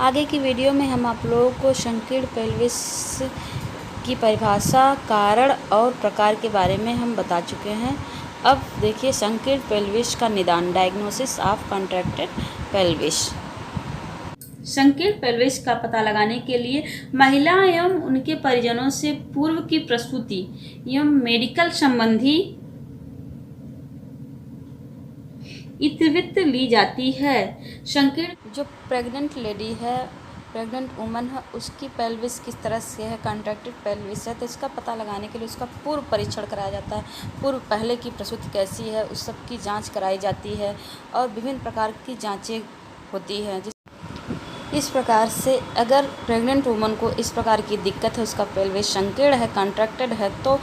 आगे की वीडियो में हम आप लोगों को संकीर्ण पेल्विस की परिभाषा, कारण और प्रकार के बारे में हम बता चुके हैं। अब देखिए संकीर्ण पेल्विस का निदान, डायग्नोसिस ऑफ कॉन्ट्रैक्टेड पेल्विस। संकीर्ण पेल्विस का पता लगाने के लिए महिला एवं उनके परिजनों से पूर्व की प्रसूति एवं मेडिकल संबंधी इतिवृत्त ली जाती है। संकीर्ण जो प्रेग्नेंट लेडी है, प्रेग्नेंट वुमन है, उसकी पेल्विस किस तरह से है, कॉन्ट्रैक्टेड पेल्विस है, तो इसका पता लगाने के लिए उसका पूर्व परीक्षण कराया जाता है। पूर्व पहले की प्रसूति कैसी है, उस सब की जांच कराई जाती है और विभिन्न प्रकार की जांचें होती हैं। इस प्रकार से अगर प्रेग्नेंट वुमन को इस प्रकार की दिक्कत है, उसका पेल्विस संकीर्ण है, कॉन्ट्रैक्टेड है, तो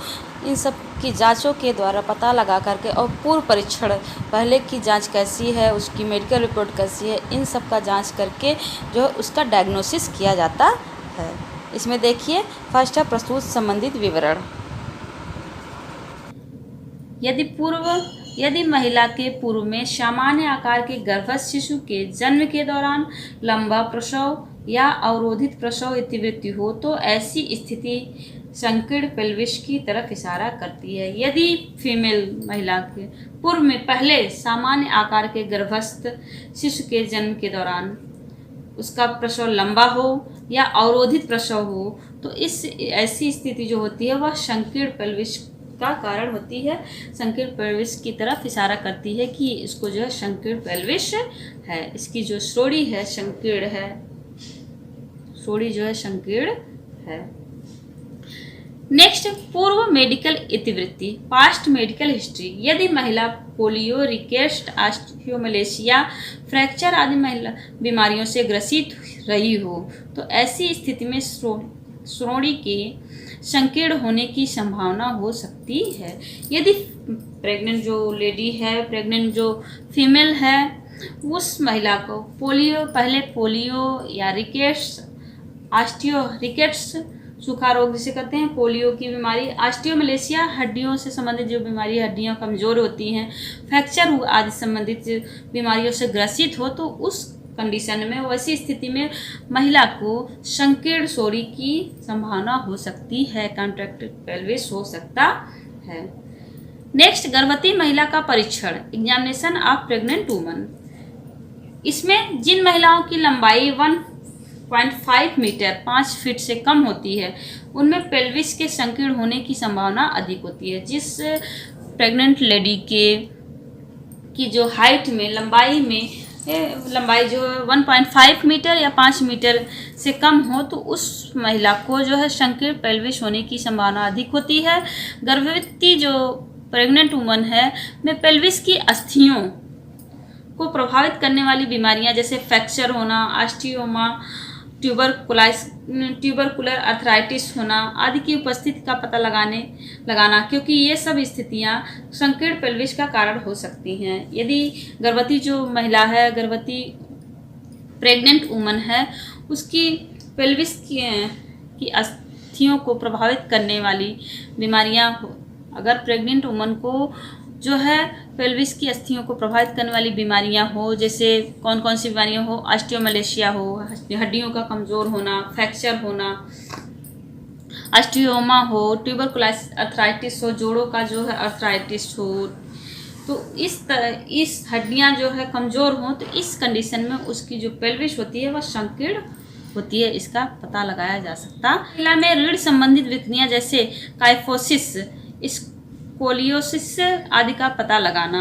इन सब की जांचों के द्वारा पता लगा करके और पूर्व परीक्षण, पहले की जांच कैसी है, उसकी मेडिकल रिपोर्ट कैसी है, इन सब का जांच करके जो है उसका डायग्नोसिस किया जाता है। इसमें देखिए फर्स्ट है प्रसूति संबंधित विवरण। यदि महिला के पूर्व में सामान्य आकार के गर्भस्थ शिशु के जन्म के दौरान लंबा प्रसव या अवरोधित प्रसव इतिवृत्ति हो तो ऐसी स्थिति संकीर्ण पेल्विस की तरफ इशारा करती है। यदि फीमेल महिला के पूर्व में पहले सामान्य आकार के गर्भस्थ शिशु के जन्म के दौरान उसका प्रसव लंबा हो या अवरोधित प्रसव हो तो ऐसी स्थिति जो होती है वह संकीर्ण पेल्विस का कारण होती है, संकीर्ण पेल्विस की तरफ इशारा करती है कि इसको जो है संकीर्ण पेल्विस है। इसकी जो श्रोणि है संकीर्ण है, श्रोणि जो है संकीर्ण है। नेक्स्ट, पूर्व मेडिकल इतिवृत्ति, पास्ट मेडिकल हिस्ट्री। यदि महिला पोलियो, रिकेट्स, ऑस्टियोमलेशिया, फ्रैक्चर आदि महिला बीमारियों से ग्रसित रही हो तो ऐसी स्थिति में श्रोणि के संकीर्ण होने की संभावना हो सकती है। यदि प्रेग्नेंट जो लेडी है, प्रेग्नेंट जो फीमेल है, उस महिला को पहले पोलियो या रिकेट्स, रिकेट्स सूखा रोग जिसे कहते हैं, पोलियो की बीमारी, ऑस्टियोमलेशिया हड्डियों से संबंधित जो बीमारी, हड्डियां कमजोर होती हैं, फ्रैक्चर आदि संबंधित बीमारियों से ग्रसित हो तो उस कंडीशन में, वैसी स्थिति में महिला को संकीर्ण श्रोणि की संभावना हो सकती है, कॉन्ट्रैक्टेड पेल्विस हो सकता है। नेक्स्ट, गर्भवती महिला का परीक्षण, एग्जामिनेशन ऑफ प्रेग्नेंट वुमन। इसमें जिन महिलाओं की लंबाई 1.5 मीटर 5 फीट से कम होती है उनमें पेल्विस के संकीर्ण होने की संभावना अधिक होती है। जिस प्रेग्नेंट लेडी की जो हाइट में, लंबाई जो 1.5 मीटर या 5 मीटर से कम हो तो उस महिला को जो है संकीर्ण पेल्विस होने की संभावना अधिक होती है। गर्भवती जो प्रेग्नेंट वुमन है में पेल्विस की अस्थियों को प्रभावित करने वाली बीमारियां जैसे फ्रैक्चर होना, ऑस्टियोमा, ट्यूबरकुलर अर्थराइटिस होना आदि की उपस्थिति का पता लगाना, क्योंकि ये सब स्थितियां संकीर्ण पेल्विस का कारण हो सकती हैं। यदि गर्भवती जो महिला है, गर्भवती प्रेग्नेंट वुमन है, उसकी पेल्विस की अस्थियों को प्रभावित करने वाली बीमारियां, अगर प्रेग्नेंट वुमन को जो है पेल्विस की अस्थियों को प्रभावित करने वाली बीमारियां हो, जैसे कौन कौन सी बीमारियां हो, ऑस्टियोमलेशिया हो, हड्डियों का कमजोर होना, फ्रैक्चर होना, ऑस्टियोमा हो, ट्यूबरकुलर अर्थराइटिस हो, जोड़ों का जो है अर्थराइटिस हो, तो इस हड्डियां जो है कमजोर हो तो इस कंडीशन में उसकी जो पेल्विस होती है वह संकीर्ण होती है, इसका पता लगाया जा सकता। महिला में रीढ़ संबंधित विकृतियां जैसे काइफोसिस, स्कोलियोसिस आदि का पता लगाना,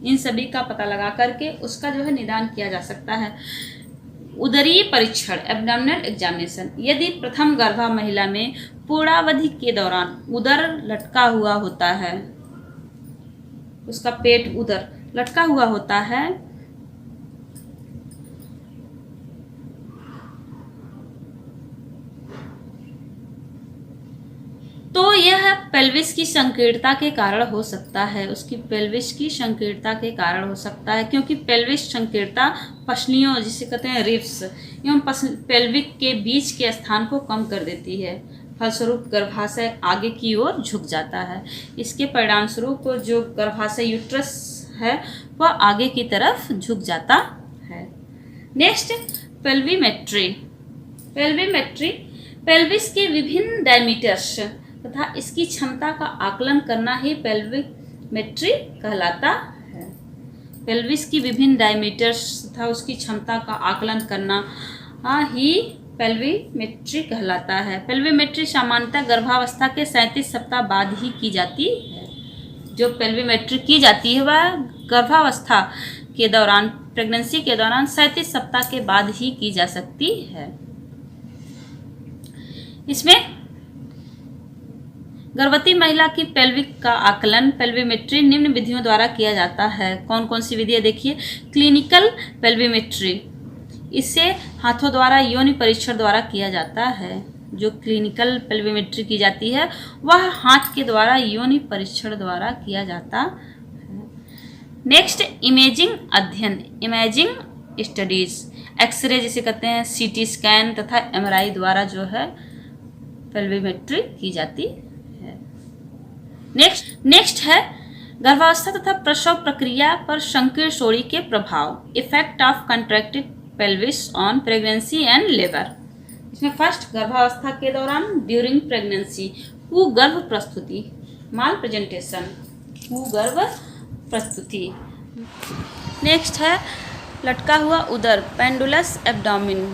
इन सभी का पता लगा करके उसका जो है निदान किया जा सकता है। उदरीय परीक्षण, एब्डोमिनल एग्जामिनेशन। यदि प्रथम गर्भा महिला में पूर्णावधि के दौरान उदर लटका हुआ होता है, उसका पेट उदर लटका हुआ होता है, तो यह पेल्विस की संकीर्णता के कारण हो सकता है, उसकी पेल्विस की संकीर्णता के कारण हो सकता है, क्योंकि पेल्विस संकीर्णता पसलियों जिसे कहते हैं रिब्स एवं पेल्विक के बीच के स्थान को कम कर देती है, फलस्वरूप गर्भाशय आगे की ओर झुक जाता है। इसके परिणाम स्वरूप जो गर्भाशय यूट्रस है वह आगे की तरफ झुक जाता है। नेक्स्ट, पेल्विमेट्री। पेल्विमेट्री पेल्विस के विभिन्न डायमीटर्स तथा इसकी क्षमता का आकलन करना ही पेल्विमेट्री कहलाता है। पेल्विस की विभिन्न डायमीटर्स तथा उसकी क्षमता का आकलन करना ही पेल्विमेट्री कहलाता है। पेल्विमेट्री सामान्यतः गर्भावस्था के 37 सप्ताह बाद ही की जाती है। जो पेल्विमेट्री की जाती है वह गर्भावस्था के दौरान, प्रेगनेंसी के दौरान 37 सप्ताह के बाद ही की जा सकती है। इसमें गर्भवती महिला की पेल्विक का आकलन पेल्विमेट्री निम्न विधियों द्वारा किया जाता है। कौन कौन सी विधियां देखिए। क्लिनिकल पेल्विमेट्री, इससे हाथों द्वारा योनि परीक्षण द्वारा किया जाता है। जो क्लिनिकल पेल्विमेट्री की जाती है वह हाथ के द्वारा योनि परीक्षण द्वारा किया जाता है। नेक्स्ट, इमेजिंग अध्ययन, इमेजिंग स्टडीज, एक्सरे जिसे कहते हैं, सीटी स्कैन तथा एमआरआई द्वारा जो है पेल्विमेट्री की जाती है। नेक्स्ट है गर्भावस्था तथा प्रसव प्रक्रिया पर संकीर्ण सोड़ी के प्रभाव, effect of contracted pelvis on pregnancy and labour. इसमें फर्स्ट, गर्भावस्था के दौरान, ड्यूरिंग प्रेगनेंसी, कुगर्भ प्रस्तुति, माल प्रेजेंटेशन, कुगर्भ प्रस्तुति। नेक्स्ट है लटका हुआ उदर, पेंडुलस एब्डोमिन,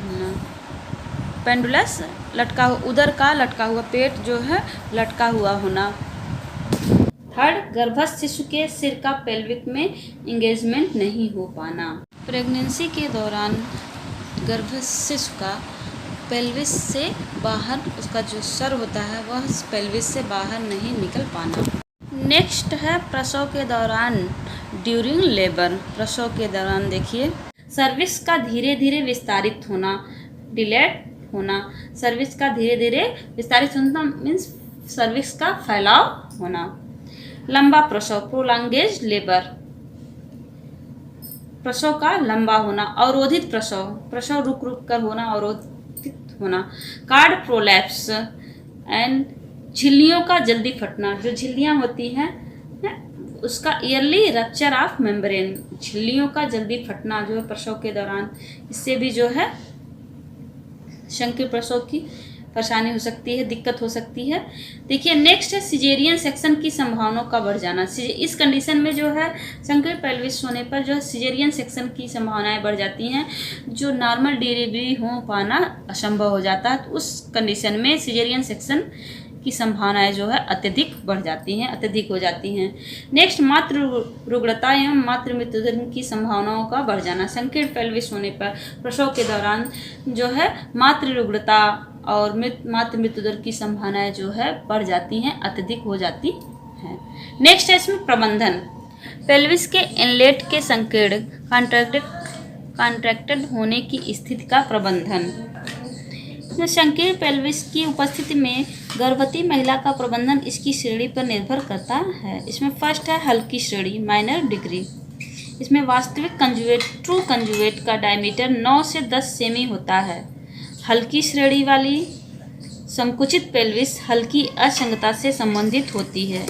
पेंडुलस लटका हुआ उदर का लटका हुआ पेट जो है लटका हुआ होना। थर्ड, गर्भस्थ शिशु के सिर का पेल्विक में एंगेजमेंट नहीं हो पाना। प्रेगनेंसी के दौरान गर्भस्थ शिशु का पेल्विस से बाहर, उसका जो सर होता है वह पेल्विस से बाहर नहीं निकल पाना। नेक्स्ट है प्रसव के दौरान, ड्यूरिंग लेबर, प्रसव के दौरान देखिए सर्विक्स का धीरे धीरे विस्तारित होना, डिलेट होना। सर्विक्स का धीरे धीरे विस्तारित होना मीन्स सर्विक्स का फैलाव होना। लंबा प्रसव, प्रोलॉन्गेज लेबर, प्रसव का लंबा होना। अवरोधित प्रसव, प्रसव रुक रुक कर होना, अवरोधित होना। कार्ड प्रोलैप्स एंड, झिल्लियों का जल्दी फटना, जो झिल्लियां होती हैं उसका ईयरली रप्चर ऑफ मेम्ब्रेन, झिल्लियों का जल्दी फटना जो है प्रसव के दौरान, इससे भी जो है संकीर्ण प्रसव की परेशानी हो सकती है, दिक्कत हो सकती है। देखिए नेक्स्ट है सिजेरियन सेक्शन की संभावनाओं का बढ़ जाना। इस कंडीशन में जो है संकीर्ण पेल्विस होने पर जो है सिजेरियन सेक्शन की संभावनाएं बढ़ जाती हैं, जो नॉर्मल डिलीवरी हो पाना असंभव हो जाता है। तो उस कंडीशन में सिजेरियन सेक्शन की संभावनाएं जो है अत्यधिक बढ़ जाती हैं, अत्यधिक हो जाती हैं। नेक्स्ट, मातृ रुग्णता एवं मातृ मृत्यु दर की संभावनाओं का बढ़ जाना। संकीर्ण पेल्विस होने पर प्रसव के दौरान जो है मातृ रुग्णता और मातृ मृत्यु दर की संभावनाएं जो है बढ़ जाती हैं, अत्यधिक हो जाती हैं। नेक्स्ट है इसमें प्रबंधन, पेल्विस के इनलेट के संकीर्ण कॉन्ट्रैक्टेड होने की स्थिति का प्रबंधन। संकीर्ण पेल्विस की उपस्थिति में गर्भवती महिला का प्रबंधन इसकी श्रेणी पर निर्भर करता है। इसमें फर्स्ट है हल्की श्रेणी, माइनर डिग्री। इसमें वास्तविक कंजुगेट, ट्रू कंजुगेट का डायमीटर 9 से 10 सेमी होता है। हल्की श्रेणी वाली संकुचित पेल्विस हल्की असंगतता से संबंधित होती है।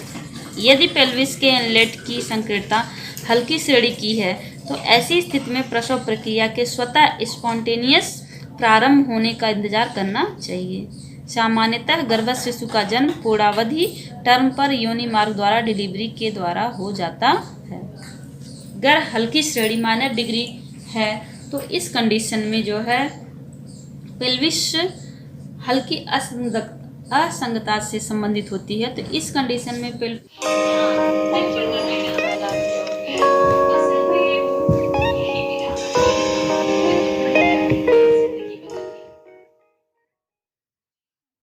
यदि पेल्विस के इनलेट की संकीर्णता हल्की श्रेणी की है तो ऐसी स्थिति में प्रसव प्रक्रिया के स्वतः स्पॉन्टेनियस प्रारंभ होने का इंतजार करना चाहिए। सामान्यतः गर्भस्थ शिशु का जन्म पूर्णावधि टर्म पर योनि मार्ग द्वारा डिलीवरी के द्वारा हो जाता है। अगर हल्की श्रेणी माइनर डिग्री है तो इस कंडीशन में जो है पेल्विस हल्की असंगतता से संबंधित होती है। तो इस कंडीशन में